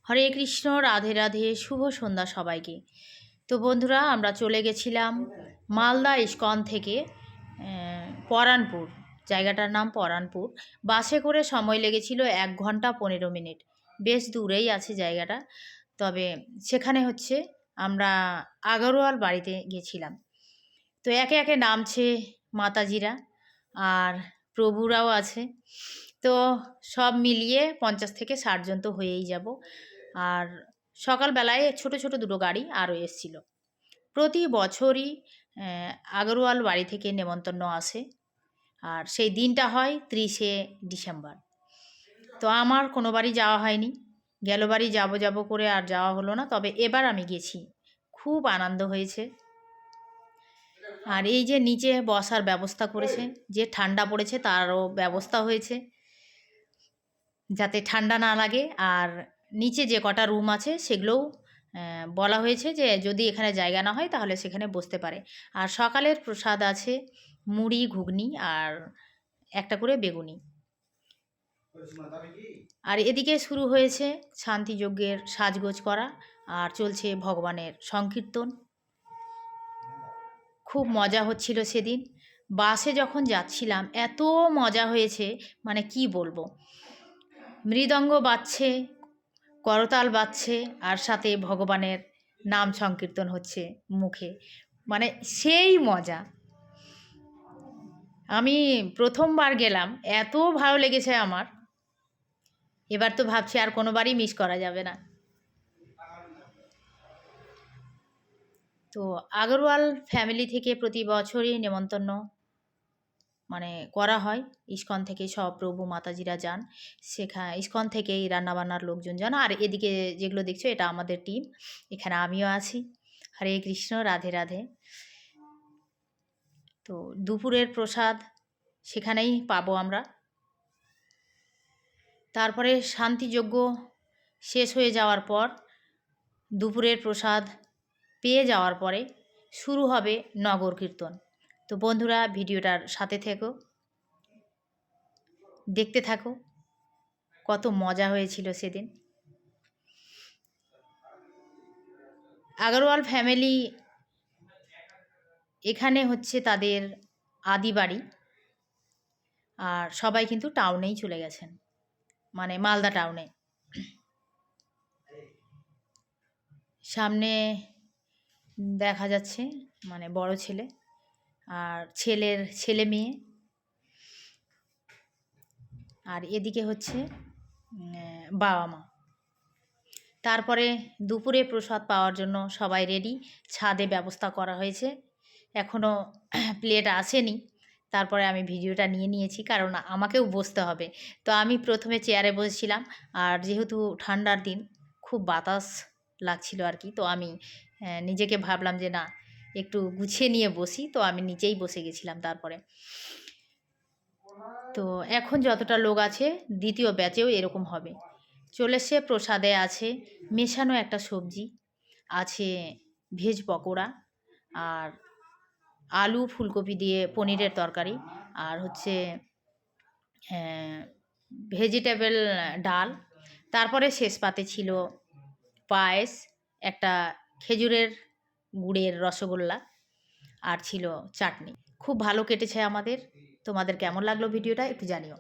হরে কৃষ্ণ, রাধে রাধে, শুভ সন্ধ্যা সবাইকে। তো বন্ধুরা, আমরা চলে গেছিলাম মালদা ইস্কন থেকে পরানপুর, জায়গাটার নাম পরানপুর। বাসে করে সময় লেগেছিল 1 ঘন্টা 15 মিনিট। বেশ দূরেই আছে জায়গাটা। তবে সেখানে হচ্ছে আমরা আগরওয়াল বাড়িতে গেছিলাম। তো একে একে নামছে মাতাজিরা আর প্রভুরাও আছে। তো সব মিলিয়ে 50 থেকে 60 জন তো হয়েই যাব। আর সকালবেলায় ছোট ছোট দুটো গাড়ি আরও এসছিল। প্রতি বছরই আগরওয়াল বাড়ি থেকে নেমন্তন্ন আসে, আর সেই দিনটা হয় 30শে ডিসেম্বর। তো আমার কোনো বাড়ি যাওয়া হয়নি, গেল বাড়ি যাব যাব করে আর যাওয়া হলো না। তবে এবার আমি গেছি, খুব আনন্দ হয়েছে। আর এই যে নিচে বসার ব্যবস্থা করেছে, যে ঠান্ডা পড়েছে তারও ব্যবস্থা হয়েছে যাতে ঠান্ডা না লাগে। আর নিচে যে কটা রুম আছে সেগুলোও বলা হয়েছে যে যদি এখানে জায়গা না হয় তাহলে সেখানে বসতে পারে। আর সকালের প্রসাদ আছে মুড়ি, ঘুগনি আর একটা করে বেগুনি। আর এদিকে শুরু হয়েছে শান্তিযজ্ঞের সাজগোজ করা, আর চলছে ভগবানের সংকীর্তন। খুব মজা হচ্ছিল সেদিন। বাসে যখন যাচ্ছিলাম এত মজা হয়েছে, মানে কি বলবো। মৃদঙ্গ বাজছে, করতাল বাজছে, আর সাথে ভগবানের নাম সংকীর্তন হচ্ছে মুখে, মানে সেই মজা। আমি প্রথমবার গেলাম, এত ভালো লেগেছে আমার। এবার তো ভাবছি আর কোনোবারই মিস করা যাবে না। তো আগরওয়াল ফ্যামিলি থেকে প্রতি বছরই নেমন্তন্ন মানে করা হয়। ইস্কন থেকে সব প্রভু মাতাজিরা যান, ইস্কন থেকেই রান্নাবান্নার লোকজন যান। আর এদিকে যেগুলো দেখছো এটা আমাদের টিম, এখানে আমিও আছি। হরে কৃষ্ণ, রাধে রাধে। তো দুপুরের প্রসাদ সেখানেই পাবো আমরা। তারপরে শান্তিযজ্ঞ শেষ হয়ে যাওয়ার পর, দুপুরের প্রসাদ পেয়ে যাওয়ার পরে শুরু হবে নগর কীর্তন। তো বন্ধুরা, ভিডিওটার সাথে থেকো, দেখতে থাকো, কত মজা হয়েছিল সেদিন। আগরওয়াল ফ্যামিলি এখানে হচ্ছে তাদের আদি বাড়ি, আর সবাই কিন্তু টাউনেই চলে গেছেন, মানে মালদা টাউনে। সামনে দেখা যাচ্ছে মানে বড় ছেলে আর ছেলের ছেলে মেয়ে, আর এদিকে হচ্ছে বাবা মা। তারপরে দুপুরে প্রসাদ পাওয়ার জন্য সবাই রেডি, ছাদে ব্যবস্থা করা হয়েছে। এখনও প্লেট আসেনি। তারপরে আমি ভিডিওটা নিয়ে নিয়েছি, কারণ আমাকেও বসতে হবে। তো আমি প্রথমে চেয়ারে বসেছিলাম, আর যেহেতু ঠান্ডার দিন খুব বাতাস লাগছিল আর কি, তো আমি নিজেকে ভাবলাম যে না, একটু গুছিয়ে নিয়ে বসি। তো আমি নিচেই বসে গেছিলাম। তারপরে তো এখন যতটা লোক আছে দ্বিতীয় ব্যাচেও এরকম হবে। চলে এসে প্রসাদে আছে মেশানো একটা সবজি, আছে ভেজ পকোড়া, আর আলু ফুলকপি দিয়ে পনিরের তরকারি, আর হচ্ছে ভেজিটেবল ডাল। তারপরে শেষ পাতে ছিল পায়েস, একটা খেজুরের গুড়ের রসগোল্লা, আর ছিল চাটনি। খুব ভালো কেটেছে আমাদের। তোমাদের কেমন লাগলো ভিডিওটা একটু জানিও।